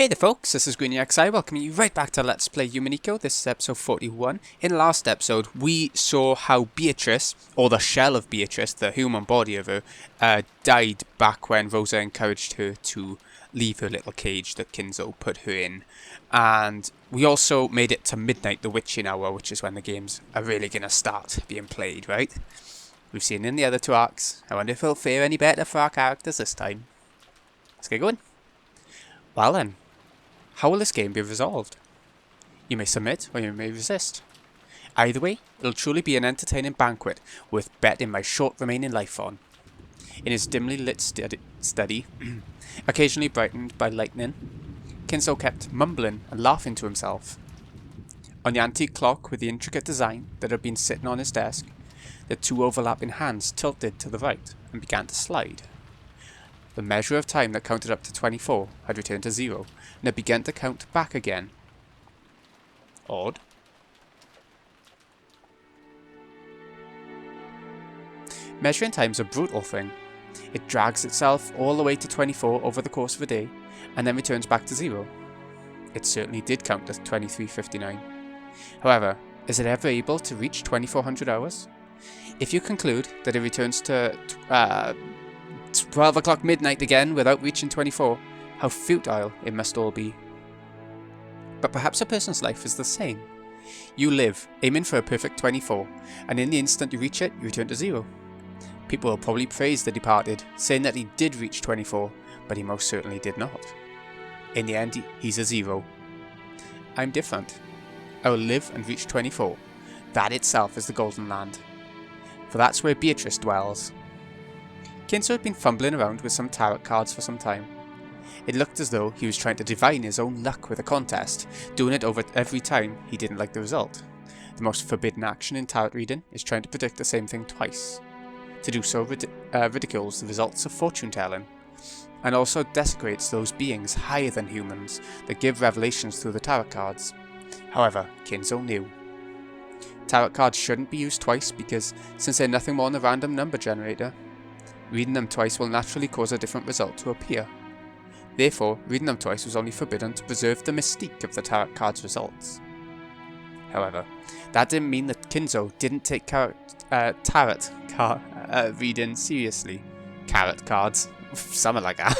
Hey there folks, this is GreenyXI, welcoming you right back to Let's Play Umineko. This is episode 41. In last episode, we saw how Beatrice, or the shell of Beatrice, the human body of her, died back when Rosa encouraged her to leave her little cage that Kinzo put her in. And we also made it to midnight, the witching hour, which is when the games are really going to start being played, right? We've seen in the other two arcs. I wonder if it'll fare any better for our characters this time. Let's get going. Well then. How will this game be resolved? You may submit or you may resist. Either way, it'll truly be an entertaining banquet worth betting my short remaining life on. In his dimly lit study, occasionally brightened by lightning, Kinzo kept mumbling and laughing to himself. On the antique clock with the intricate design that had been sitting on his desk, the two overlapping hands tilted to the right and began to slide. The measure of time that counted up to 24 had returned to 0, and had begun to count back again. Odd. Measuring time is a brutal thing. It drags itself all the way to 24 over the course of a day, and then returns back to 0. It certainly did count to 23:59. However, is it ever able to reach 2400 hours? If you conclude that it returns to 12 o'clock midnight again without reaching 24, how futile it must all be. But perhaps a person's life is the same. You live, aiming for a perfect 24, and in the instant you reach it, you return to 0. People will probably praise the departed, saying that he did reach 24, but he most certainly did not. In the end, he's a 0. I'm different. I will live and reach 24. That itself is the Golden Land. For that's where Beatrice dwells. Kinzo had been fumbling around with some tarot cards for some time. It looked as though he was trying to divine his own luck with a contest, doing it over every time he didn't like the result. The most forbidden action in tarot reading is trying to predict the same thing twice. To do so ridicules the results of fortune telling, and also desecrates those beings higher than humans that give revelations through the tarot cards. However, Kinzo knew. Tarot cards shouldn't be used twice because, since they're nothing more than a random number generator, reading them twice will naturally cause a different result to appear. Therefore, reading them twice was only forbidden to preserve the mystique of the tarot card's results. However, that didn't mean that Kinzo didn't take tarot reading seriously. Carrot cards. Something like that.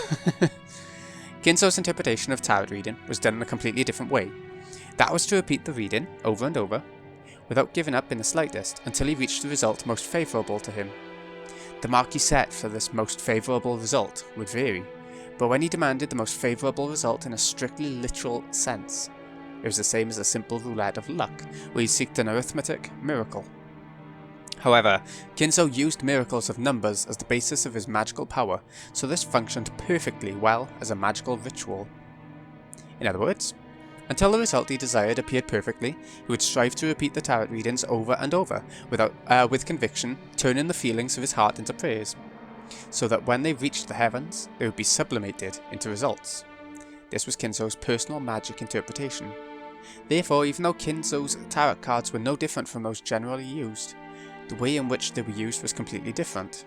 Kinzo's interpretation of tarot reading was done in a completely different way. That was to repeat the reading over and over, without giving up in the slightest, until he reached the result most favourable to him. The mark he set for this most favourable result would vary, but when he demanded the most favourable result in a strictly literal sense, it was the same as a simple roulette of luck, where he seeked an arithmetic miracle. However, Kinzo used miracles of numbers as the basis of his magical power, so this functioned perfectly well as a magical ritual. In other words, until the result he desired appeared perfectly, he would strive to repeat the tarot readings over and over, with conviction, turning the feelings of his heart into prayers, so that when they reached the heavens, they would be sublimated into results. This was Kinzo's personal magic interpretation. Therefore, even though Kinzo's tarot cards were no different from those generally used, the way in which they were used was completely different.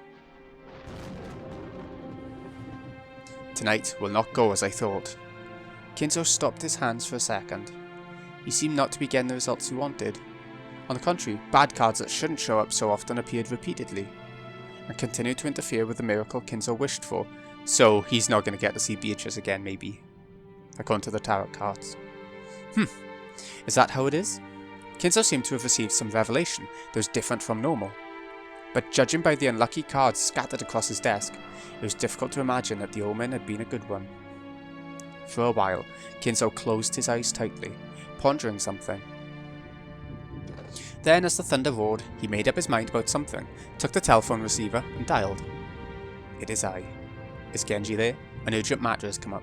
Tonight will not go as I thought. Kinzo stopped his hands for a second. He seemed not to be getting the results he wanted. On the contrary, bad cards that shouldn't show up so often appeared repeatedly, and continued to interfere with the miracle Kinzo wished for, so he's not going to get to see Beatrice again maybe, according to the tarot cards. Is that how it is? Kinzo seemed to have received some revelation that was different from normal, but judging by the unlucky cards scattered across his desk, it was difficult to imagine that the omen had been a good one. For a while, Kinzo closed his eyes tightly, pondering something. Then, as the thunder roared, he made up his mind about something, took the telephone receiver and dialed. It is I. Is Genji there? An urgent matter has come up.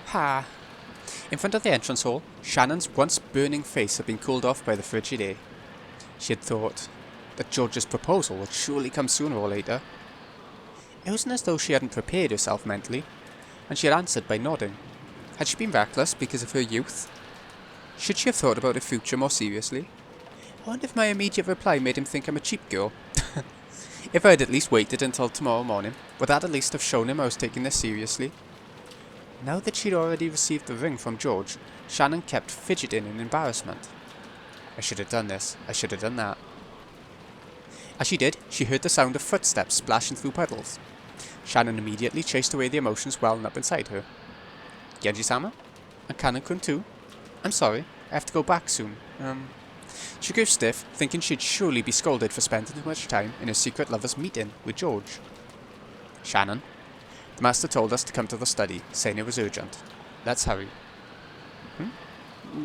Ha! In front of the entrance hall, Shannon's once burning face had been cooled off by the frigid air. She had thought that George's proposal would surely come sooner or later. It wasn't as though she hadn't prepared herself mentally, and she had answered by nodding. Had she been reckless because of her youth? Should she have thought about her future more seriously? I wonder if my immediate reply made him think I'm a cheap girl. If I had at least waited until tomorrow morning, would that at least have shown him I was taking this seriously? Now that she'd already received the ring from George, Shannon kept fidgeting in embarrassment. I should have done this, I should have done that. As she did, she heard the sound of footsteps splashing through puddles. Shannon immediately chased away the emotions welling up inside her. Genji-sama? And Kanon-kun too? I'm sorry, I have to go back soon. She grew stiff, thinking she'd surely be scolded for spending too much time in her secret lover's meeting with George. Shannon, the master told us to come to the study, saying it was urgent. Let's hurry.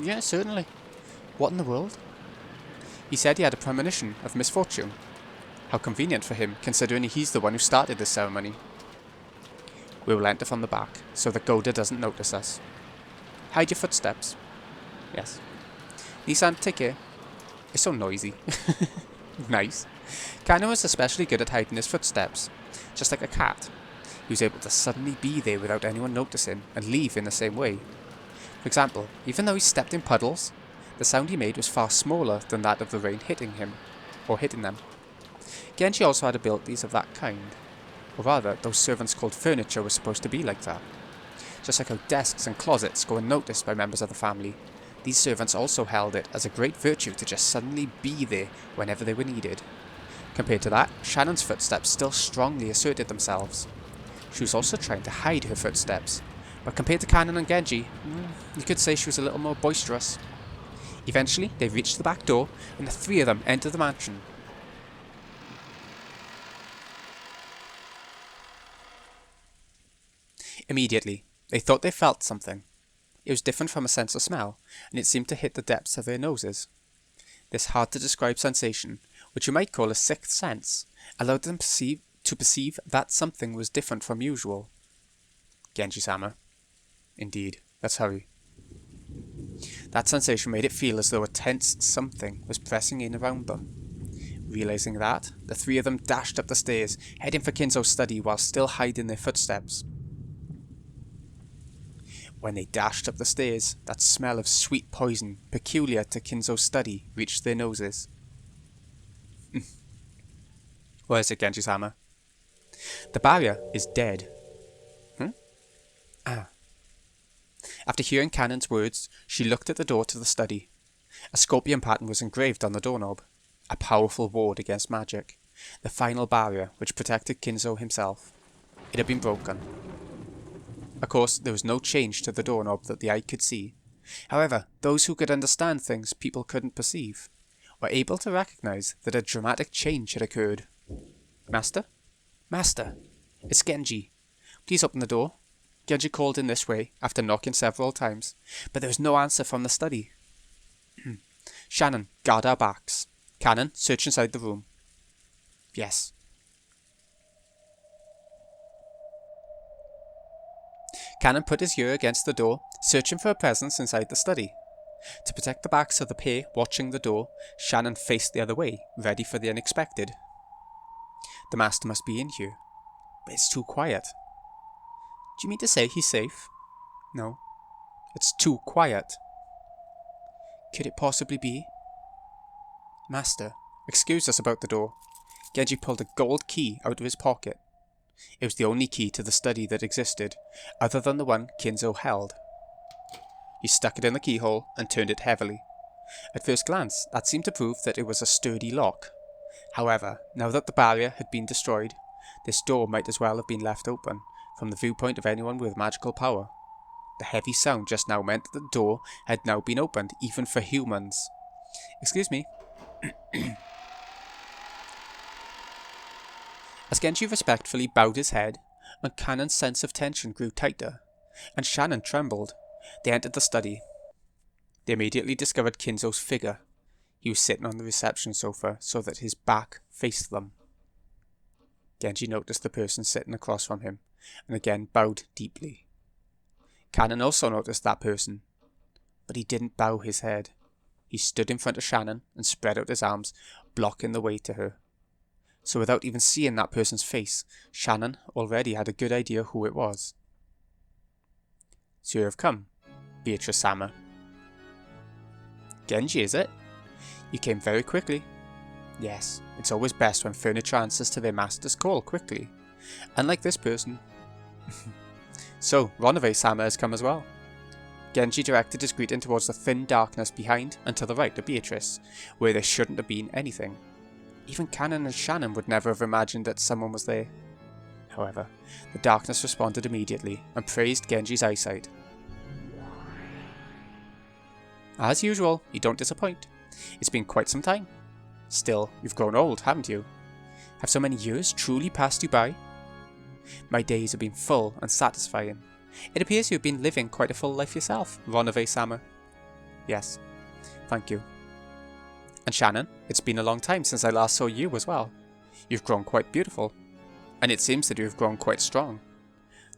Yeah, certainly. What in the world? He said he had a premonition of misfortune. How convenient for him, considering he's the one who started this ceremony. We will enter from the back, so that Goda doesn't notice us. Hide your footsteps. Yes. Nissan, take care. It's so noisy. Nice. Kano was especially good at hiding his footsteps, just like a cat. He was able to suddenly be there without anyone noticing and leave in the same way. For example, even though he stepped in puddles, the sound he made was far smaller than that of the rain hitting him, or hitting them. Genji also had abilities of that kind. Or rather, those servants called furniture were supposed to be like that. Just like how desks and closets go unnoticed by members of the family, these servants also held it as a great virtue to just suddenly be there whenever they were needed. Compared to that, Shannon's footsteps still strongly asserted themselves. She was also trying to hide her footsteps, but compared to Kanon and Genji, you could say she was a little more boisterous. Eventually, they reached the back door, and the three of them entered the mansion. Immediately, they thought they felt something. It was different from a sense of smell, and it seemed to hit the depths of their noses. This hard-to-describe sensation, which you might call a sixth sense, allowed them to perceive that something was different from usual. Genji-sama. Indeed, let's hurry. That sensation made it feel as though a tense something was pressing in around them. Realizing that, the three of them dashed up the stairs, heading for Kinzo's study while still hiding their footsteps. When they dashed up the stairs, that smell of sweet poison, peculiar to Kinzo's study, reached their noses. What is it, Genji-sama? The barrier is dead. After hearing Kanon's words, she looked at the door to the study. A scorpion pattern was engraved on the doorknob. A powerful ward against magic. The final barrier which protected Kinzo himself. It had been broken. Of course, there was no change to the doorknob that the eye could see. However, those who could understand things people couldn't perceive were able to recognize that a dramatic change had occurred. Master? Master! It's Genji. Please open the door. Genji called in this way, after knocking several times, but there was no answer from the study. Shannon, guard our backs. Kanon, search inside the room. Yes. Kanon put his ear against the door, searching for a presence inside the study. To protect the backs of the pair watching the door, Shannon faced the other way, ready for the unexpected. The master must be in here, but it's too quiet. Do you mean to say he's safe? No. It's too quiet. Could it possibly be? Master, excuse us about the door. Genji pulled a gold key out of his pocket. It was the only key to the study that existed, other than the one Kinzo held. He stuck it in the keyhole and turned it heavily. At first glance, that seemed to prove that it was a sturdy lock. However, now that the barrier had been destroyed, this door might as well have been left open, from the viewpoint of anyone with magical power. The heavy sound just now meant that the door had now been opened, even for humans. Excuse me. As Genji respectfully bowed his head, and Kanon's sense of tension grew tighter, and Shannon trembled, they entered the study. They immediately discovered Kinzo's figure. He was sitting on the reception sofa so that his back faced them. Genji noticed the person sitting across from him, and again bowed deeply. Kanon also noticed that person, but he didn't bow his head. He stood in front of Shannon and spread out his arms, blocking the way to her. So without even seeing that person's face, Shannon already had a good idea who it was. So you have come, Beatrice-sama. Genji, is it? You came very quickly. Yes, it's always best when furniture answers to their master's call quickly. Unlike this person. So, Ronove-sama has come as well. Genji directed his greeting towards the thin darkness behind and to the right of Beatrice, where there shouldn't have been anything. Even Kanon and Shannon would never have imagined that someone was there. However, the darkness responded immediately and praised Genji's eyesight. As usual, you don't disappoint. It's been quite some time. Still, you've grown old, haven't you? Have so many years truly passed you by? My days have been full and satisfying. It appears you've been living quite a full life yourself, Ronove-sama. Yes, thank you. And Shannon, it's been a long time since I last saw you as well. You've grown quite beautiful. And it seems that you've grown quite strong.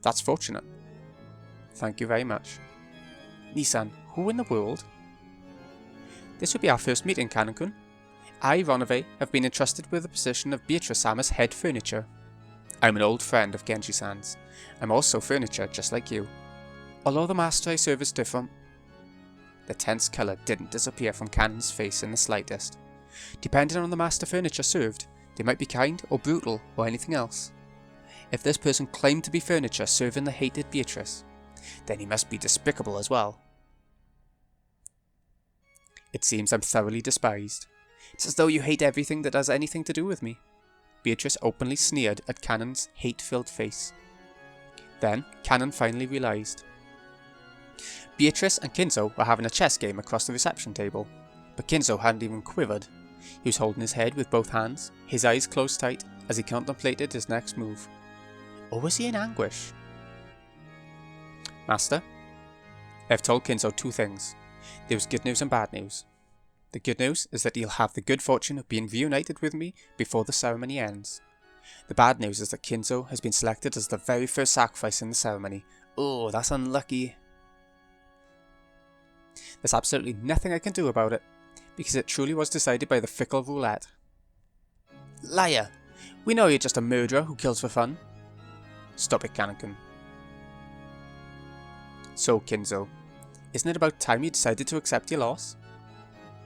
That's fortunate. Thank you very much. Nisan, who in the world? This would be our first meeting, Kanon-kun. I, Ronove, have been entrusted with the position of Beatrice-sama's head furniture. I'm an old friend of Genji-san's. I'm also furniture, just like you. Although the master I serve is different. The tense colour didn't disappear from Kanon's face in the slightest. Depending on the master furniture served, they might be kind or brutal or anything else. If this person claimed to be furniture serving the hated Beatrice, then he must be despicable as well. It seems I'm thoroughly despised. It's as though you hate everything that has anything to do with me. Beatrice openly sneered at Kanon's hate-filled face. Then, Kanon finally realised. Beatrice and Kinzo were having a chess game across the reception table, but Kinzo hadn't even quivered. He was holding his head with both hands, his eyes closed tight as he contemplated his next move. Or was he in anguish? Master, I've told Kinzo two things. There was good news and bad news. The good news is that he'll have the good fortune of being reunited with me before the ceremony ends. The bad news is that Kinzo has been selected as the very first sacrifice in the ceremony. Oh, that's unlucky. There's absolutely nothing I can do about it, because it truly was decided by the fickle roulette. Liar! We know you're just a murderer who kills for fun. Stop it, Kanon-kun. So, Kinzo, isn't it about time you decided to accept your loss?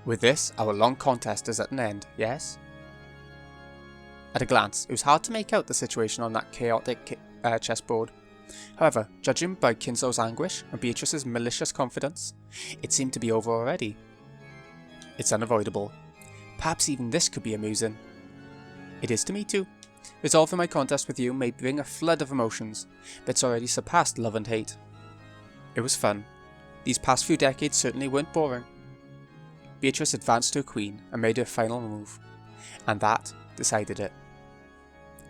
With this, our long contest is at an end, yes? At a glance, it was hard to make out the situation on that chaotic chessboard. However, judging by Kinzo's anguish and Beatrice's malicious confidence, it seemed to be over already. It's unavoidable. Perhaps even this could be amusing. It is to me too. Resolving my contest with you may bring a flood of emotions, but it's already surpassed love and hate. It was fun. These past few decades certainly weren't boring. Beatrice advanced to a queen and made her final move, and that decided it.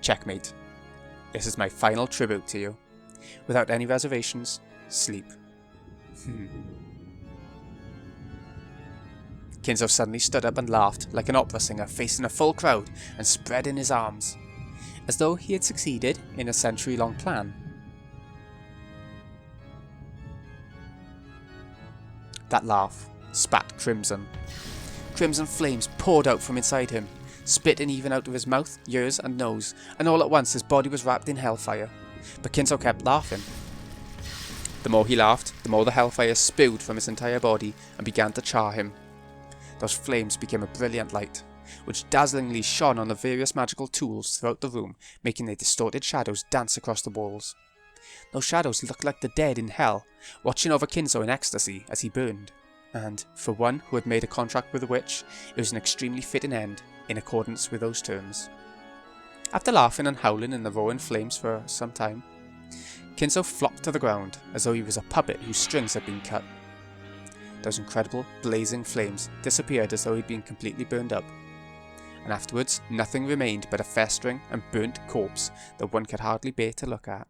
Checkmate. This is my final tribute to you. Without any reservations, sleep. Kinzo suddenly stood up and laughed like an opera singer facing a full crowd and spreading his arms, as though he had succeeded in a century-long plan. That laugh spat crimson. Crimson flames poured out from inside him, spitting even out of his mouth, ears and nose, and all at once his body was wrapped in hellfire. But Kinzo kept laughing. The more he laughed, the more the hellfire spewed from his entire body and began to char him. Those flames became a brilliant light, which dazzlingly shone on the various magical tools throughout the room, making their distorted shadows dance across the walls. Those shadows looked like the dead in hell, watching over Kinzo in ecstasy as he burned. And, for one who had made a contract with a witch, it was an extremely fitting end, in accordance with those terms. After laughing and howling in the roaring flames for some time, Kinzo flopped to the ground, as though he was a puppet whose strings had been cut. Those incredible, blazing flames disappeared as though he'd been completely burned up, and afterwards nothing remained but a festering and burnt corpse that one could hardly bear to look at.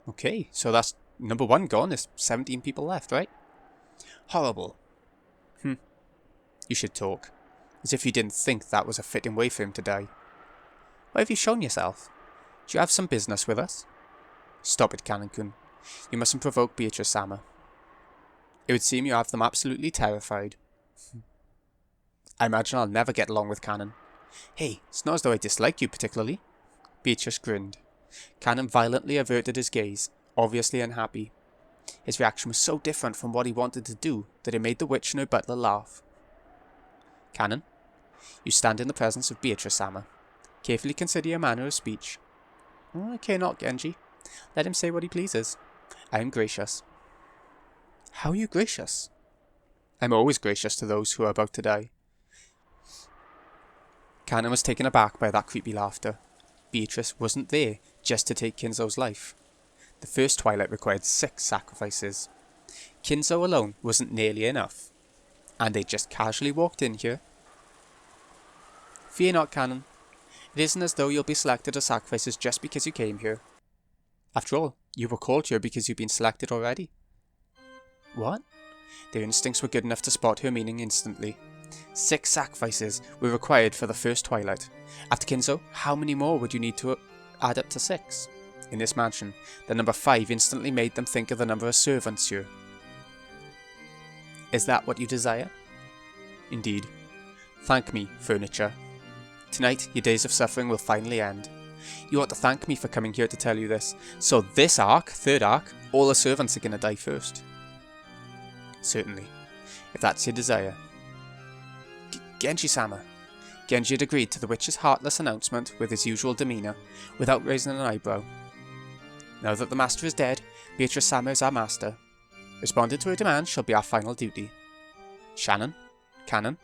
Okay, so that's number one gone. There's 17 people left, right? Horrible. You should talk. As if you didn't think that was a fitting way for him to die. Why have you shown yourself? Do you have some business with us? Stop it, Kanon-kun. You mustn't provoke Beatrice-sama. It would seem you have them absolutely terrified. I imagine I'll never get along with Kanon. Hey, it's not as though I dislike you particularly. Beatrice grinned. Kanon violently averted his gaze, obviously unhappy. His reaction was so different from what he wanted to do that it made the witch and her butler laugh. Canon, you stand in the presence of Beatrice-sama. Carefully consider your manner of speech. I care not, Genji. Let him say what he pleases. I am gracious. How are you gracious? I'm always gracious to those who are about to die. Canon was taken aback by that creepy laughter. Beatrice wasn't there just to take Kinzo's life. The first twilight required 6 sacrifices. Kinzo alone wasn't nearly enough. And they just casually walked in here. Fear not, Canon. It isn't as though you'll be selected as sacrifices just because you came here. After all, you were called here because you've been selected already. What? Their instincts were good enough to spot her meaning instantly. 6 sacrifices were required for the first twilight. After Kinzo, how many more would you need to add up to 6? In this mansion, the number 5 instantly made them think of the number of servants here. Is that what you desire? Indeed. Thank me, furniture. Tonight, your days of suffering will finally end. You ought to thank me for coming here to tell you this. So this arc, 3rd arc, all the servants are gonna die first. Certainly, if that's your desire. Genji-sama. Genji had agreed to the witch's heartless announcement with his usual demeanour, without raising an eyebrow. Now that the master is dead, Beatrice-sama is our master. Responding to her demand shall be our final duty. Shannon, Canon,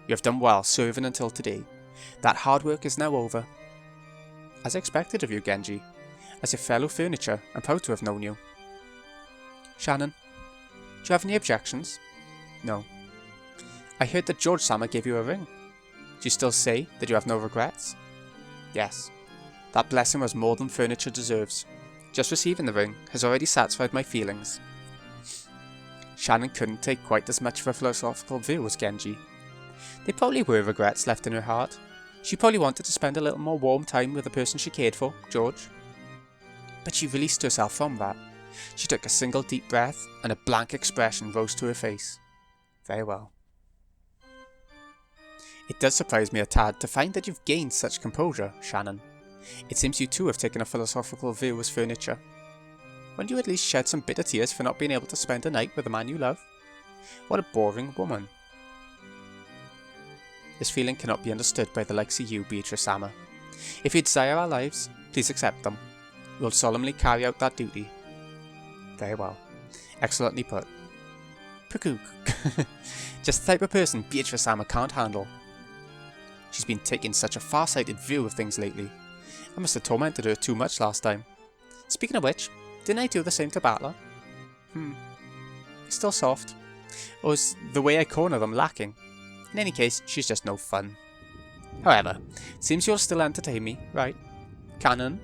you have done well serving until today. That hard work is now over. As expected of you, Genji. As your fellow furniture, I'm proud to have known you. Shannon, do you have any objections? No. I heard that George-sama gave you a ring. Do you still say that you have no regrets? Yes. That blessing was more than furniture deserves. Just receiving the ring has already satisfied my feelings. Shannon couldn't take quite as much of a philosophical view as Genji. There probably were regrets left in her heart. She probably wanted to spend a little more warm time with the person she cared for, George. But she released herself from that. She took a single deep breath, and a blank expression rose to her face. Very well. It does surprise me a tad to find that you've gained such composure, Shannon. It seems you too have taken a philosophical view as furniture. Won't you at least shed some bitter tears for not being able to spend a night with the man you love? What a boring woman. This feeling cannot be understood by the likes of you, Beatrice-sama. If you desire our lives, please accept them. We will solemnly carry out that duty. Very well. Excellently put. Puku. Just the type of person Beatrice-sama can't handle. She's been taking such a far-sighted view of things lately. I must have tormented her too much last time. Speaking of which, didn't I do the same to Battler? He's still soft. Or is the way I corner them lacking? In any case, she's just no fun. However, seems you'll still entertain me, right? Canon?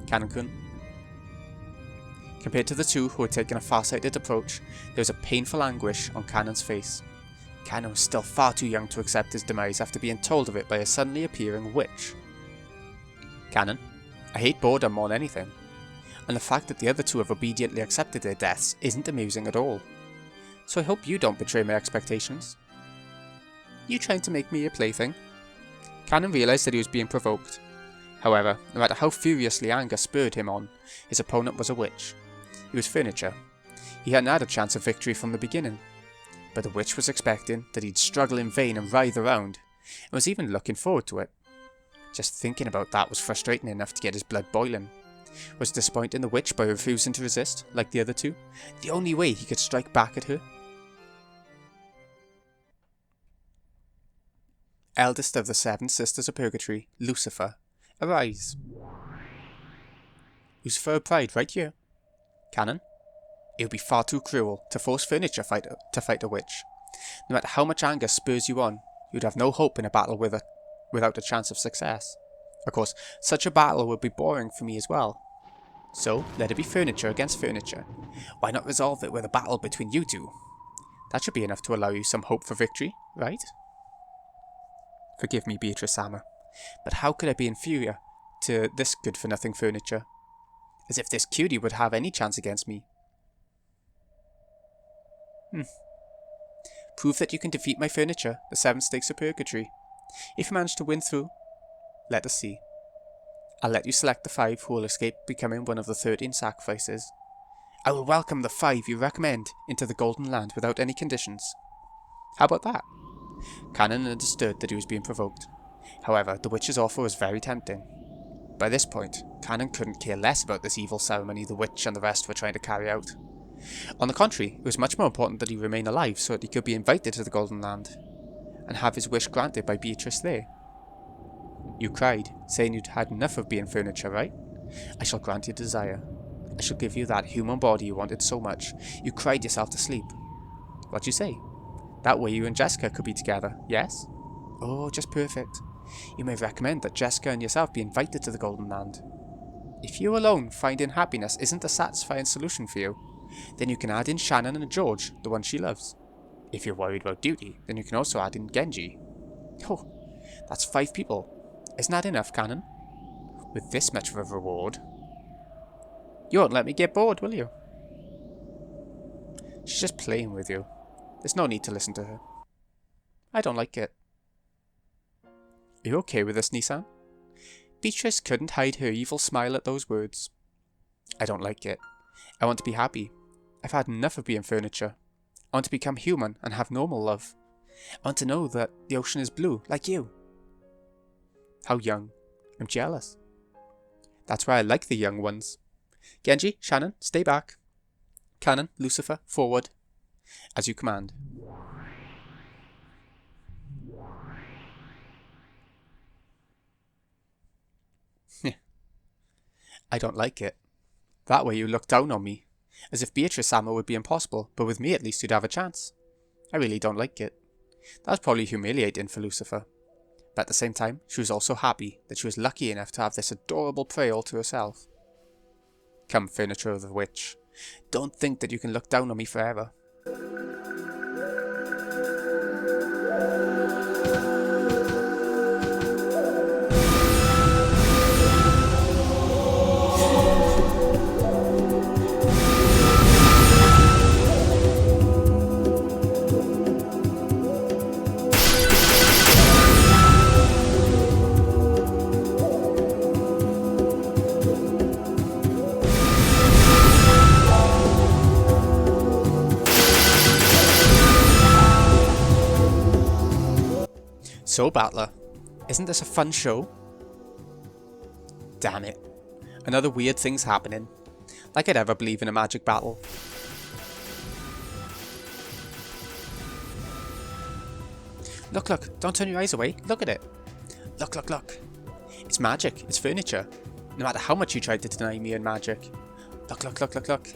Canon-kun? Compared to the two who had taken a far-sighted approach, there was a painful anguish on Canon's face. Canon was still far too young to accept his demise after being told of it by a suddenly appearing witch. Canon, I hate boredom more than anything, and the fact that the other two have obediently accepted their deaths isn't amusing at all. So I hope you don't betray my expectations. You trying to make me your plaything? Canon realised that he was being provoked. However, no matter how furiously anger spurred him on, his opponent was a witch. He was furniture. He hadn't had a chance of victory from the beginning. But the witch was expecting that he'd struggle in vain and writhe around, and was even looking forward to it. Just thinking about that was frustrating enough to get his blood boiling. Was disappointing the witch by refusing to resist, like the other two, the only way he could strike back at her. Eldest of the 7 Sisters of Purgatory, Lucifer, arise. Lucifer of Pride right here. Canon, it would be far too cruel to force furniture to fight a witch. No matter how much anger spurs you on, you'd have no hope in a battle without a chance of success. Of course, such a battle would be boring for me as well. So, let it be furniture against furniture. Why not resolve it with a battle between you two? That should be enough to allow you some hope for victory, right? Forgive me, Beatrice-sama, but how could I be inferior to this good-for-nothing furniture? As if this cutie would have any chance against me. Prove that you can defeat my furniture, the 7 stakes of purgatory. If you manage to win through, let us see. I'll let you select the 5 who will escape becoming one of the 13 sacrifices. I will welcome the 5 you recommend into the Golden Land without any conditions. How about that? Cannon understood that he was being provoked. However, the witch's offer was very tempting. By this point, Cannon couldn't care less about this evil ceremony the witch and the rest were trying to carry out. On the contrary, it was much more important that he remain alive so that he could be invited to the Golden Land, and have his wish granted by Beatrice there. You cried, saying you'd had enough of being furniture, right? I shall grant your desire. I shall give you that human body you wanted so much. You cried yourself to sleep. What'd you say? That way you and Jessica could be together, yes? Oh, just perfect. You may recommend that Jessica and yourself be invited to the Golden Land. If you alone finding happiness isn't a satisfying solution for you, then you can add in Shannon and George, the one she loves. If you're worried about duty, then you can also add in Genji. Oh, that's 5 people. Isn't that enough, Cannon? With this much of a reward. You won't let me get bored, will you? She's just playing with you. There's no need to listen to her. I don't like it. Are you okay with this, Nissan? Beatrice couldn't hide her evil smile at those words. I don't like it. I want to be happy. I've had enough of being furniture. I want to become human and have normal love. I want to know that the ocean is blue, like you. How young. I'm jealous. That's why I like the young ones. Genji, Shannon, stay back. Cannon, Lucifer, forward. As you command. I don't like it. That way you look down on me. As if Beatrice Sama would be impossible, but with me at least you'd have a chance. I really don't like it. That was probably humiliating for Lucifer. But at the same time, she was also happy that she was lucky enough to have this adorable prey all to herself. Come, furniture of the witch. Don't think that you can look down on me forever. So, Battler, isn't this a fun show? Damn it. Another weird thing's happening. Like I'd ever believe in a magic battle. Look, look, don't turn your eyes away. Look at it. Look, look, look. It's magic. It's furniture. No matter how much you tried to deny me and magic. Look, look, look, look, look.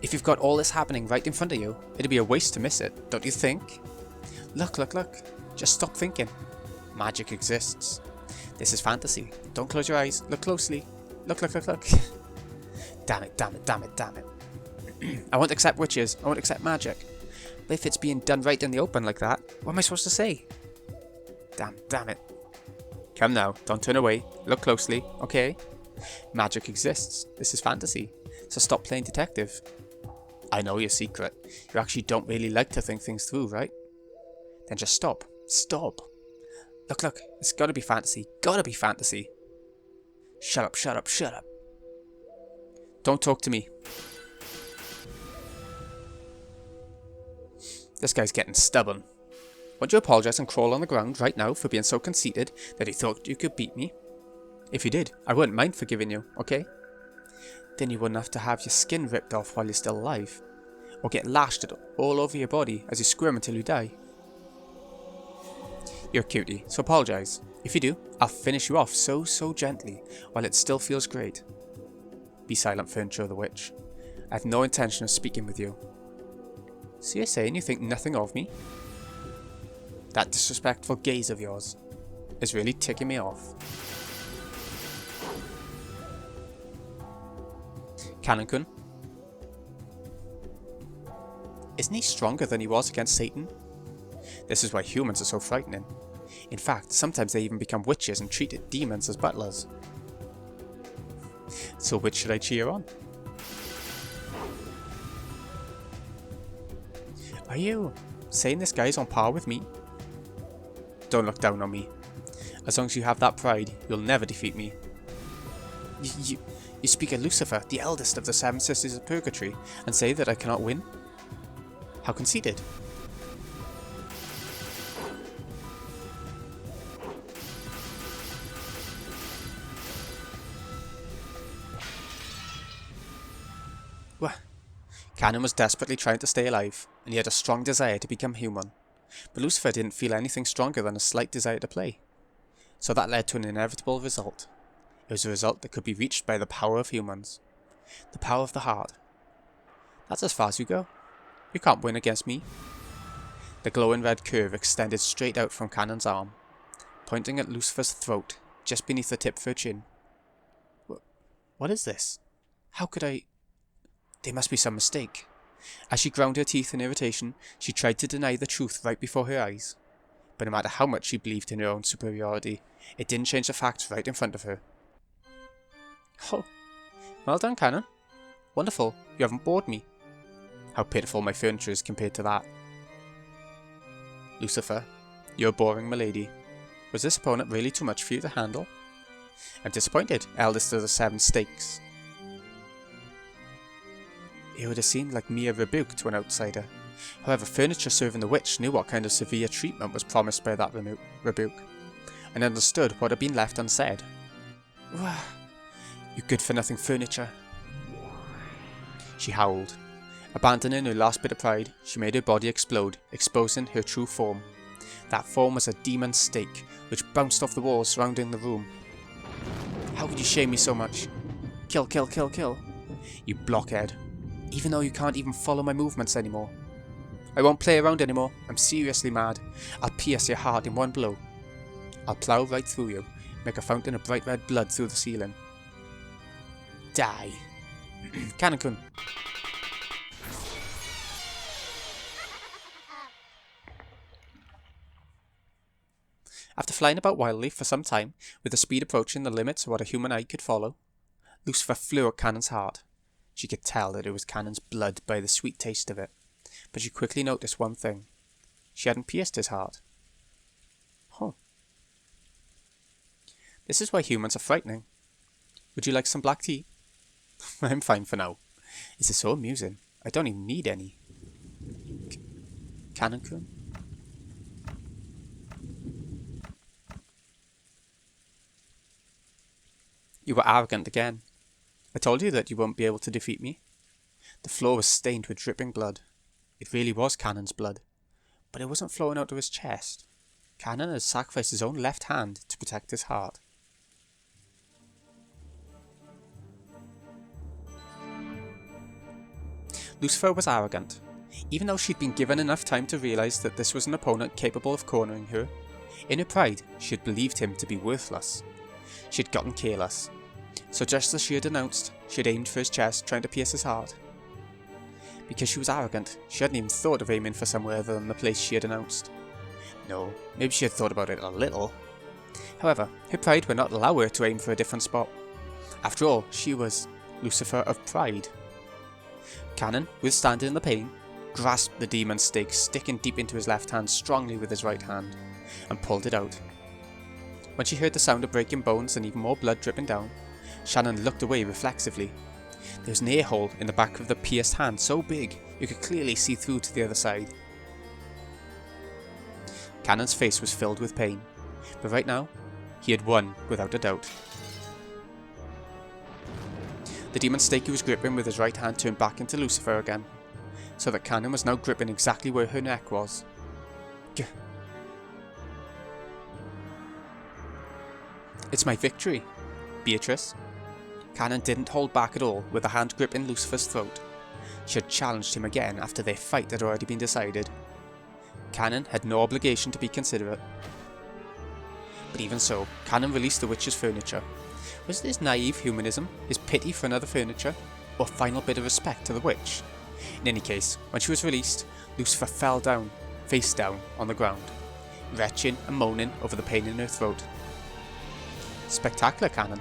If you've got all this happening right in front of you, it'd be a waste to miss it, don't you think? Look, look, look. Just stop thinking. Magic exists. This is fantasy. Don't close your eyes. Look closely. Look, look, look, look. Damn it, damn it, damn it, damn it. I won't accept witches. I won't accept magic. But if it's being done right in the open like that, what am I supposed to say? Damn it. Come now. Don't turn away. Look closely, okay? Magic exists. This is fantasy. So stop playing detective. I know your secret. You actually don't really like to think things through, right? Then just stop. Stop. Look, look. It's gotta be fantasy. Gotta be fantasy. Shut up, shut up, shut up. Don't talk to me. This guy's getting stubborn. Won't you apologize and crawl on the ground right now for being so conceited that you thought you could beat me? If you did, I wouldn't mind forgiving you, okay? Then you wouldn't have to have your skin ripped off while you're still alive. Or get lashed all over your body as you squirm until you die. You're a cutie, so apologise. If you do, I'll finish you off so gently while it still feels great. Be silent, furniture of the witch. I have no intention of speaking with you. So you're saying you think nothing of me? That disrespectful gaze of yours is really ticking me off. Cannon-kun? Isn't he stronger than he was against Satan? This is why humans are so frightening. In fact, sometimes they even become witches and treat demons as butlers. So which should I cheer on? Are you saying this guy's on par with me? Don't look down on me. As long as you have that pride, you'll never defeat me. You speak of Lucifer, the eldest of the seven sisters of purgatory, and say that I cannot win? How conceited. Well, Canon was desperately trying to stay alive, and he had a strong desire to become human. But Lucifer didn't feel anything stronger than a slight desire to play. So that led to an inevitable result. It was a result that could be reached by the power of humans. The power of the heart. That's as far as you go. You can't win against me. The glowing red curve extended straight out from Canon's arm, pointing at Lucifer's throat, just beneath the tip of her chin. What is this? How could I... There must be some mistake. As she ground her teeth in irritation, she tried to deny the truth right before her eyes. But no matter how much she believed in her own superiority, it didn't change the facts right in front of her. Oh, well done, Canon. Wonderful, you haven't bored me. How pitiful my furniture is compared to that. Lucifer, you're boring, milady. Was this opponent really too much for you to handle? I'm disappointed, eldest of the seven stakes. It would have seemed like mere rebuke to an outsider. However, furniture serving the witch knew what kind of severe treatment was promised by that rebuke, and understood what had been left unsaid. You good-for-nothing furniture. She howled. Abandoning her last bit of pride, she made her body explode, exposing her true form. That form was a demon stake, which bounced off the walls surrounding the room. How could you shame me so much? Kill, kill, kill, kill. You blockhead. Even though you can't even follow my movements anymore. I won't play around anymore. I'm seriously mad. I'll pierce your heart in one blow. I'll plough right through you, make a fountain of bright red blood through the ceiling. Die. Canon-kun. After flying about wildly for some time, with the speed approaching the limits of what a human eye could follow, Lucifer flew at Canon's heart. She could tell that it was Canon's blood by the sweet taste of it, but she quickly noticed one thing. She hadn't pierced his heart. Huh. This is why humans are frightening. Would you like some black tea? I'm fine for now. This is so amusing. I don't even need any. Canon-kun? You were arrogant again. I told you that you won't be able to defeat me. The floor was stained with dripping blood. It really was Canon's blood. But it wasn't flowing out of his chest. Canon had sacrificed his own left hand to protect his heart. Lucifer was arrogant. Even though she'd been given enough time to realise that this was an opponent capable of cornering her, in her pride she had believed him to be worthless. She had gotten careless. So just as she had announced, she had aimed for his chest, trying to pierce his heart. Because she was arrogant, she hadn't even thought of aiming for somewhere other than the place she had announced. No, maybe she had thought about it a little. However, her pride would not allow her to aim for a different spot. After all, she was Lucifer of pride. Canon, withstanding the pain, grasped the demon stake sticking deep into his left hand strongly with his right hand, and pulled it out. When she heard the sound of breaking bones and even more blood dripping down, Shannon looked away reflexively. There was an ear hole in the back of the pierced hand so big you could clearly see through to the other side. Canon's face was filled with pain, but right now, he had won without a doubt. The demon stake he was gripping with his right hand turned back into Lucifer again, so that Canon was now gripping exactly where her neck was. It's my victory, Beatrice. Canon didn't hold back at all with a hand gripping Lucifer's throat. She had challenged him again after their fight had already been decided. Canon had no obligation to be considerate. But even so, Canon released the witch's furniture. Was it his naive humanism, his pity for another furniture, or final bit of respect to the witch? In any case, when she was released, Lucifer fell down, face down, on the ground, retching and moaning over the pain in her throat. Spectacular, Canon.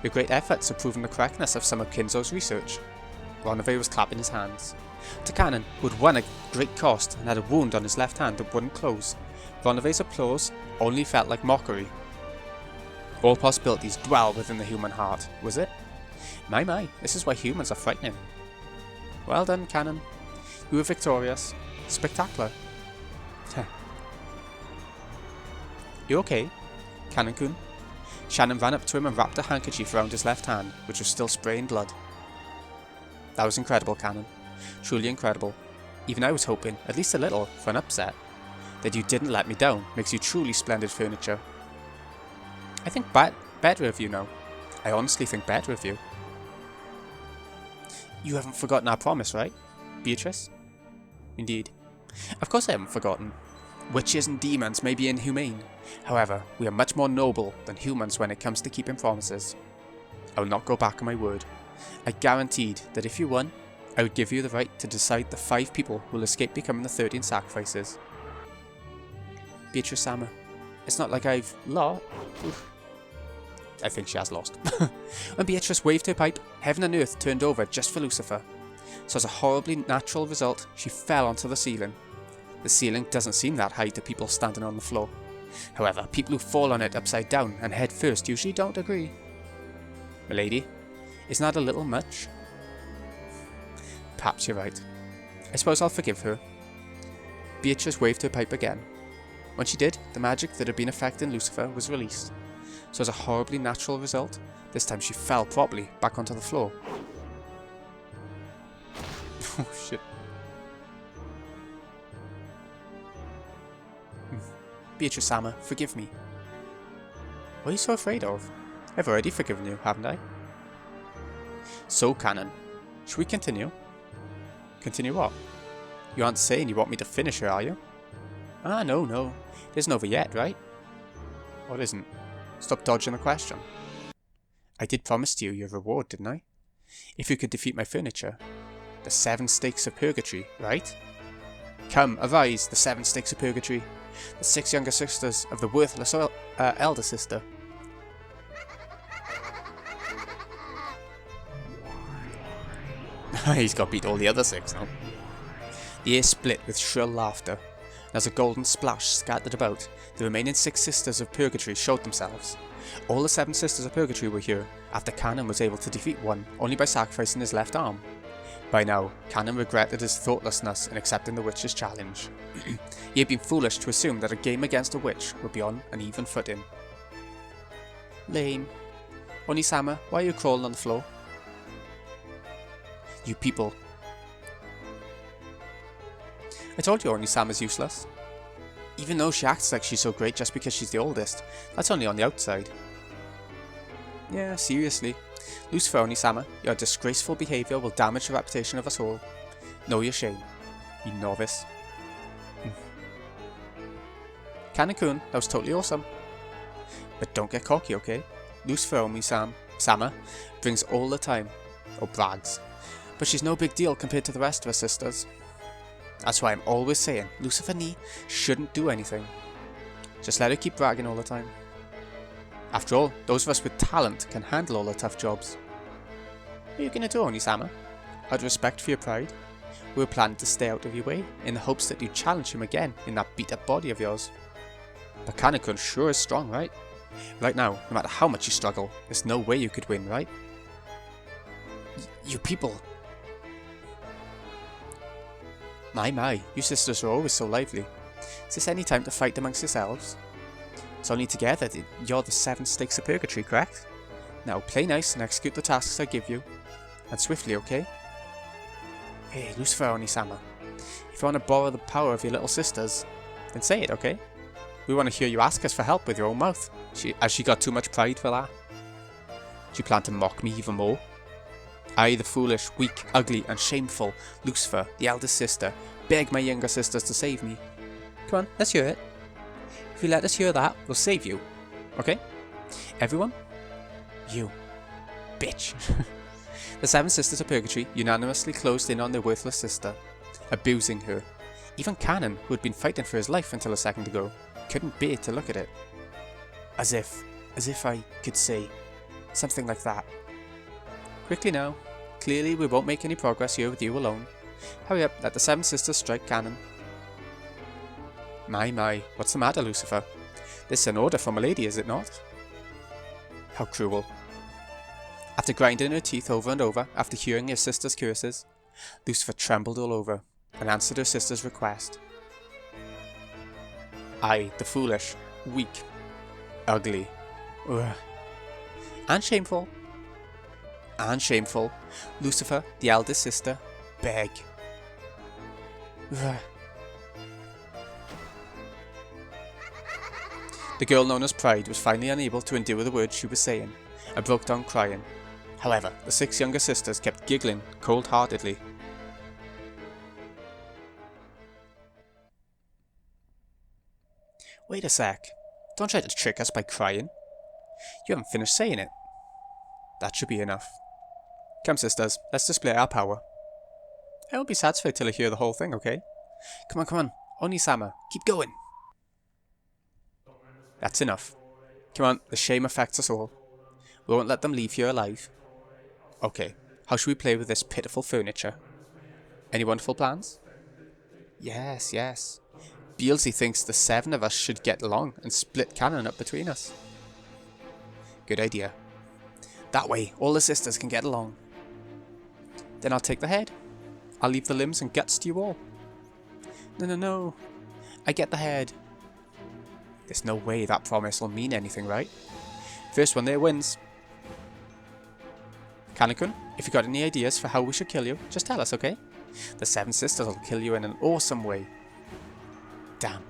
Your great efforts have proven the correctness of some of Kinzo's research. Ronove was clapping his hands. To Canon, who had won at great cost and had a wound on his left hand that wouldn't close, Ronove's applause only felt like mockery. All possibilities dwell within the human heart, was it? My, this is why humans are frightening. Well done, Cannon. You were victorious. Spectacular. You okay, Cannon-kun? Shannon ran up to him and wrapped a handkerchief around his left hand, which was still spraying blood. That was incredible, Cannon. Truly incredible. Even I was hoping, at least a little, for an upset. That you didn't let me down makes you truly splendid furniture. I think better of you now. I honestly think better of you. You haven't forgotten our promise, right, Beatrice? Indeed. Of course I haven't forgotten. Witches and demons may be inhumane. However, we are much more noble than humans when it comes to keeping promises. I will not go back on my word. I guaranteed that if you won, I would give you the right to decide the 5 people who will escape becoming the 13 sacrifices. Beatrice-sama, it's not like I've lost. I think she has lost. When Beatrice waved her pipe, heaven and earth turned over just for Lucifer. So as a horribly natural result, she fell onto the ceiling. The ceiling doesn't seem that high to people standing on the floor. However, people who fall on it upside down and head first usually don't agree. Milady, isn't that a little much? Perhaps you're right. I suppose I'll forgive her. Beatrice waved her pipe again. When she did, the magic that had been affecting Lucifer was released. So as a horribly natural result, this time she fell properly back onto the floor. Oh shit. Beatrice-sama, forgive me. What are you so afraid of? I've already forgiven you, haven't I? So, Cannon, should we continue? Continue what? You aren't saying you want me to finish her, are you? Ah, no. It isn't over yet, right? What isn't? Stop dodging the question. I did promise you your reward, didn't I? If you could defeat my furniture. The 7 stakes of purgatory, right? Come, arise, the 7 stakes of purgatory. The 6 younger sisters of the worthless elder sister. He's got beat all the other 6 now. The air split with shrill laughter. As a golden splash scattered about, the remaining 6 sisters of purgatory showed themselves. All the 7 sisters of purgatory were here, after Cannon was able to defeat one only by sacrificing his left arm. By now, Cannon regretted his thoughtlessness in accepting the witch's challenge. He had been foolish to assume that a game against a witch would be on an even footing. Lame. Oni-sama, why are you crawling on the floor? You people. I told you Oni-sama's useless. Even though she acts like she's so great just because she's the oldest, that's only on the outside. Yeah, seriously. Lucifer, Oni-sama, your disgraceful behaviour will damage the reputation of us all. Know your shame, you novice. Cannon-kun, that was totally awesome. But don't get cocky, okay? Lucifer, Oni-sama, brings all the time, or brags. But she's no big deal compared to the rest of her sisters. That's why I'm always saying Lucifer Ni shouldn't do anything. Just let her keep bragging all the time. After all, those of us with talent can handle all the tough jobs. What are you going to do, Oni-sama? Out of respect for your pride, we were planning to stay out of your way in the hopes that you'd challenge him again in that beat up body of yours. But Kaneko sure is strong, right? Right now, no matter how much you struggle, there's no way you could win, right? You people! My, you sisters are always so lively. Is this any time to fight amongst yourselves? It's only together that you're the 7 stakes of purgatory, correct? Now play nice and execute the tasks I give you. And swiftly, okay? Hey, Lucifer Oni-sama. If you want to borrow the power of your little sisters, then say it, okay? We want to hear you ask us for help with your own mouth. Has she got too much pride for that? Do you plan to mock me even more? I, the foolish, weak, ugly, and shameful Lucifer, the eldest sister, beg my younger sisters to save me. Come on, let's hear it. If you let us hear that, we'll save you. Okay? Everyone? You. Bitch. The 7 sisters of purgatory unanimously closed in on their worthless sister, abusing her. Even Cannon, who had been fighting for his life until a second ago, couldn't bear to look at it. As if I could say something like that. Quickly now. Clearly we won't make any progress here with you alone. Hurry up, let the 7 sisters strike Cannon. My, what's the matter, Lucifer? This is an order from a lady, is it not? How cruel. After grinding her teeth over and over after hearing her sister's curses, Lucifer trembled all over and answered her sister's request. I, the foolish, weak, ugly, and shameful, Lucifer, the eldest sister, beg. The girl known as Pride was finally unable to endure the words she was saying and broke down crying. However, the 6 younger sisters kept giggling cold-heartedly. Wait a sec. Don't try to trick us by crying. You haven't finished saying it. That should be enough. Come sisters, let's display our power. I won't be satisfied till I hear the whole thing, okay? Come on. Oni-sama, keep going. That's enough. Come on, the shame affects us all. We won't let them leave here alive. Okay, how should we play with this pitiful furniture? Any wonderful plans? Yes. Beelzy thinks the 7 of us should get along and split cannon up between us. Good idea. That way, all the sisters can get along. Then I'll take the head. I'll leave the limbs and guts to you all. No. I get the head. There's no way that promise will mean anything, right? First one there wins. Kanekun, if you got any ideas for how we should kill you, just tell us, okay? The 7 sisters will kill you in an awesome way. Damn.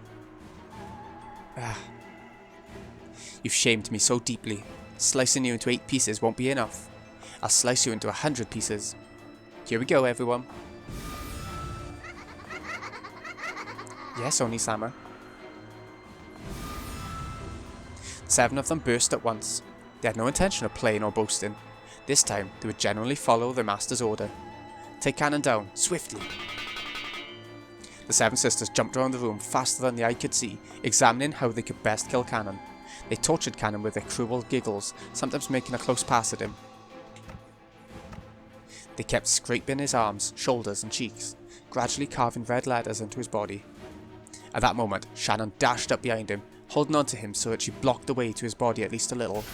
You've shamed me so deeply. Slicing you into 8 pieces won't be enough. I'll slice you into 100 pieces. Here we go, everyone. Yes, Oni-sama. 7 of them burst at once. They had no intention of playing or boasting. This time, they would generally follow their master's order. Take Cannon down, swiftly. The 7 sisters jumped around the room faster than the eye could see, examining how they could best kill Cannon. They tortured Cannon with their cruel giggles, sometimes making a close pass at him. They kept scraping his arms, shoulders and cheeks, gradually carving red letters into his body. At that moment, Shannon dashed up behind him, holding on to him so that she blocked the way to his body at least a little.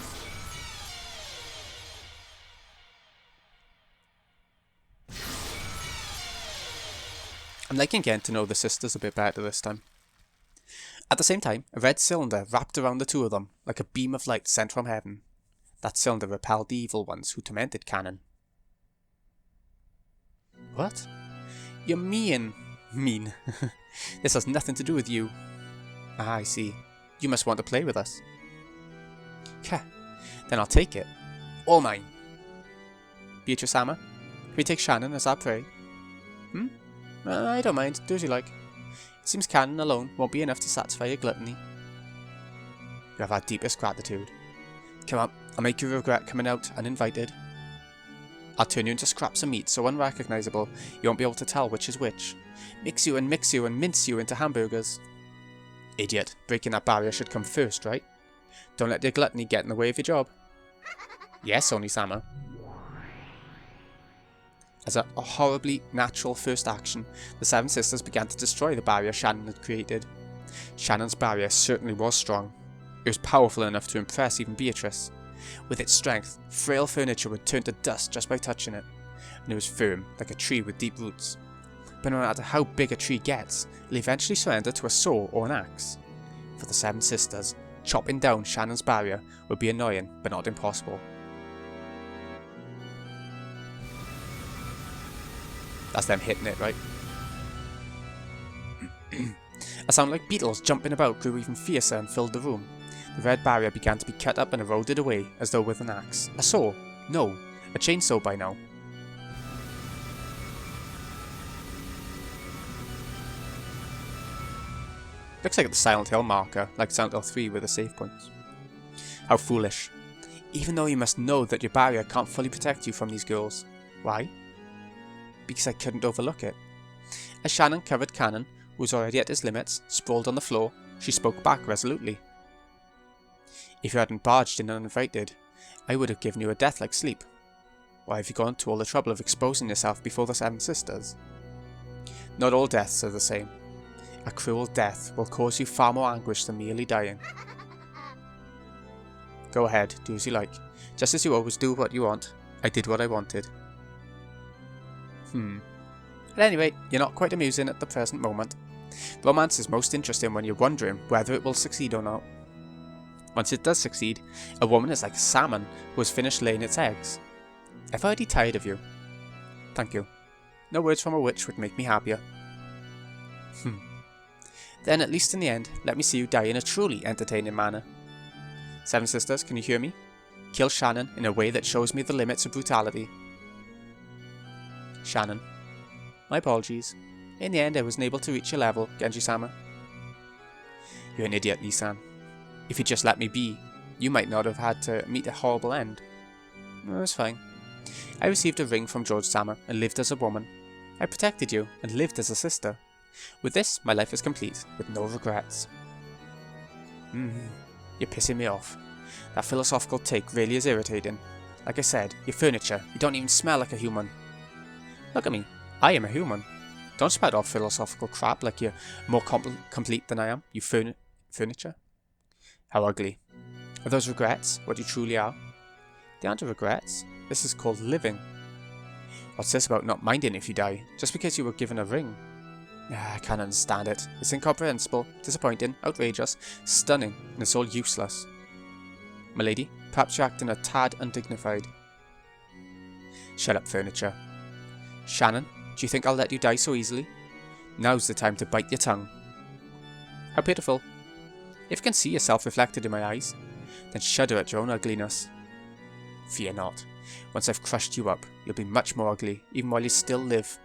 I'm liking getting to know the sisters a bit better this time. At the same time, a red cylinder wrapped around the 2 of them, like a beam of light sent from heaven. That cylinder repelled the evil ones who tormented Cannon. What? You're mean. Mean. This has nothing to do with you. Ah, I see. You must want to play with us. Then I'll take it. All mine. Beatrice-sama, can we take Shannon as our prey? I don't mind. Do as you like. It seems Cannon alone won't be enough to satisfy your gluttony. You have our deepest gratitude. Come on, I'll make you regret coming out uninvited. I'll turn you into scraps of meat so unrecognisable you won't be able to tell which is which. Mix you and mince you into hamburgers. Idiot, breaking that barrier should come first, right? Don't let your gluttony get in the way of your job. Yes, Oni-sama. As a horribly natural first action, the 7 sisters began to destroy the barrier Shannon had created. Shannon's barrier certainly was strong. It was powerful enough to impress even Beatrice. With its strength, frail furniture would turn to dust just by touching it, and it was firm, like a tree with deep roots. But no matter how big a tree gets, it'll eventually surrender to a saw or an axe. For the 7 sisters, chopping down Shannon's barrier would be annoying, but not impossible. That's them hitting it, right? A sound like beetles jumping about grew even fiercer and filled the room. The red barrier began to be cut up and eroded away as though with an axe. A saw? No, a chainsaw by now. Looks like the Silent Hill marker, like Silent Hill 3 with the save points. How foolish. Even though you must know that your barrier can't fully protect you from these girls. Why? Because I couldn't overlook it. As Shannon covered Cannon, who was already at his limits, sprawled on the floor, she spoke back resolutely. If you hadn't barged in uninvited, I would have given you a death-like sleep. Why have you gone to all the trouble of exposing yourself before the 7 sisters? Not all deaths are the same. A cruel death will cause you far more anguish than merely dying. Go ahead, do as you like. Just as you always do what you want. I did what I wanted. At any rate, you're not quite amusing at the present moment. Romance is most interesting when you're wondering whether it will succeed or not. Once it does succeed, a woman is like a salmon who has finished laying its eggs. I've already tired of you. Thank you. No words from a witch would make me happier. Then, at least in the end, let me see you die in a truly entertaining manner. Seven Sisters, can you hear me? Kill Shannon in a way that shows me the limits of brutality. Shannon. My apologies. In the end, I wasn't able to reach your level, Genji-sama. You're an idiot, Nisan. If you'd just let me be, you might not have had to meet a horrible end. No, it's fine. I received a ring from George-sama and lived as a woman. I protected you and lived as a sister. With this, my life is complete, with no regrets. You're pissing me off. That philosophical take really is irritating. Like I said, you're furniture. You don't even smell like a human. Look at me. I am a human. Don't spout off philosophical crap like you're more complete than I am, you furniture. How ugly. Are those regrets what you truly are? They aren't regrets. This is called living. What's this about not minding if you die, just because you were given a ring? I can't understand it. It's incomprehensible, disappointing, outrageous, stunning, and it's all useless. Milady, perhaps you're acting a tad undignified. Shut up, furniture. Shannon, do you think I'll let you die so easily? Now's the time to bite your tongue. How pitiful. If you can see yourself reflected in my eyes, then shudder at your own ugliness. Fear not. Once I've crushed you up, you'll be much more ugly, even while you still live.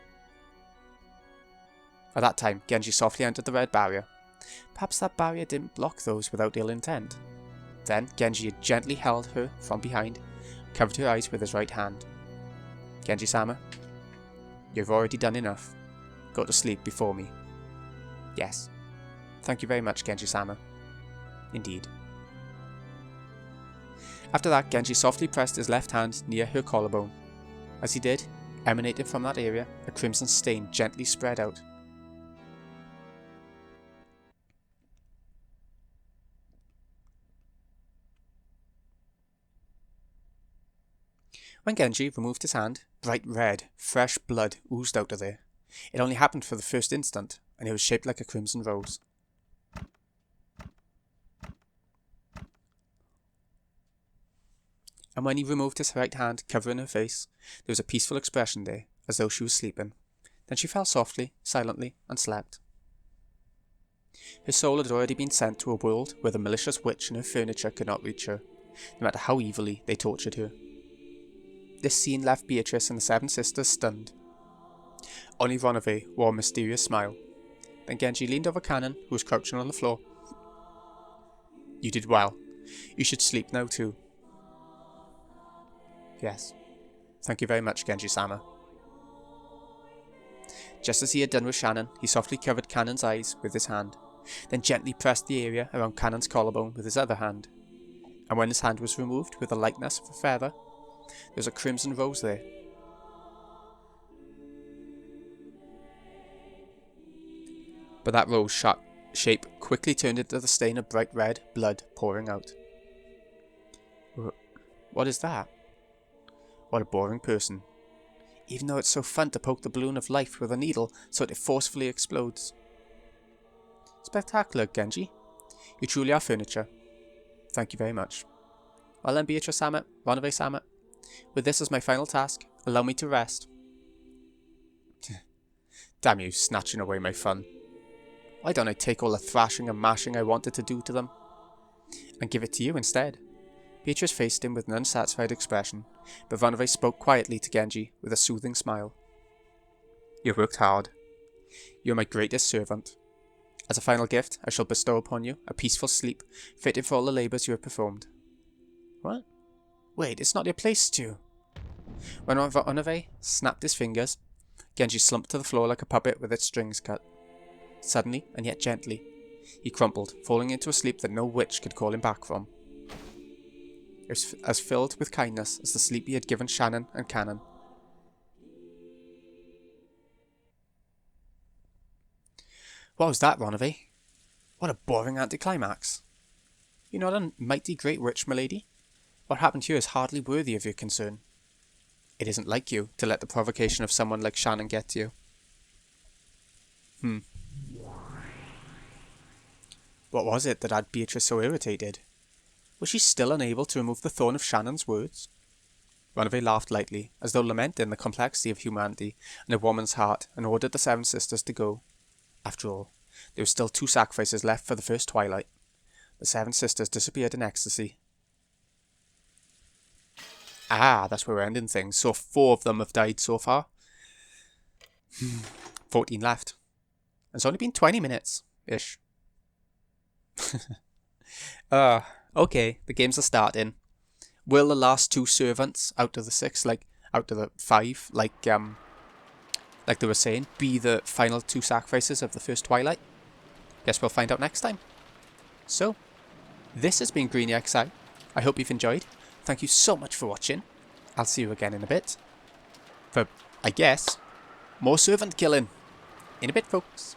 At that time, Genji softly entered the red barrier. Perhaps that barrier didn't block those without ill intent. Then, Genji gently held her from behind, covered her eyes with his right hand. Genji-sama, you've already done enough. Go to sleep before me. Yes. Thank you very much, Genji-sama. Indeed. After that, Genji softly pressed his left hand near her collarbone. As he did, emanating from that area, a crimson stain gently spread out. When Genji removed his hand, bright red, fresh blood oozed out of there. It only happened for the first instant, and it was shaped like a crimson rose. And when he removed his right hand, covering her face, there was a peaceful expression there, as though she was sleeping. Then she fell softly, silently, and slept. Her soul had already been sent to a world where the malicious witch and her furniture could not reach her, no matter how evilly they tortured her. This scene left Beatrice and the Seven Sisters stunned. Only Ronove wore a mysterious smile. Then Genji leaned over Kanon, who was crouching on the floor. You did well. You should sleep now too. Yes. Thank you very much, Genji-sama. Just as he had done with Shannon, he softly covered Kanon's eyes with his hand, then gently pressed the area around Kanon's collarbone with his other hand. And when his hand was removed with the lightness of a feather, there was a crimson rose there. But that rose shape quickly turned into the stain of bright red blood pouring out. What is that? What a boring person. Even though it's so fun to poke the balloon of life with a needle so that it forcefully explodes. Spectacular, Genji. You truly are furniture. Thank you very much. Well then, Beatrice-sama, Ronove-sama, with this as my final task, allow me to rest. Damn you, snatching away my fun. Why don't I take all the thrashing and mashing I wanted to do to them, and give it to you instead? Beatrice faced him with an unsatisfied expression, but Ronove spoke quietly to Genji with a soothing smile. You worked hard. You are my greatest servant. As a final gift, I shall bestow upon you a peaceful sleep, fitted for all the labours you have performed. What? Wait, it's not your place to. When Ronove snapped his fingers, Genji slumped to the floor like a puppet with its strings cut. Suddenly, and yet gently, he crumpled, falling into a sleep that no witch could call him back from. It was as filled with kindness as the sleep he had given Shannon and Kanon. What was that, Ronove? What a boring anticlimax. You're not a mighty great witch, milady. What happened here is hardly worthy of your concern. It isn't like you to let the provocation of someone like Shannon get to you. What was it that had Beatrice so irritated? Was she still unable to remove the thorn of Shannon's words? Runaway laughed lightly, as though lamenting the complexity of humanity and a woman's heart, and ordered the seven sisters to go. After all, there were still 2 sacrifices left for the first twilight. The 7 sisters disappeared in ecstasy. Ah, that's where we're ending things. So 4 of them have died so far. 14 left. It's only been 20 minutes-ish. Okay, the games are starting. Will the last 2 servants out of the 6, out of the 5, like they were saying, be the final 2 sacrifices of the first twilight? Guess we'll find out next time. So, this has been Greeny XI. I hope you've enjoyed. Thank you so much for watching. I'll see you again in a bit. For, I guess, more servant killing. In a bit, folks.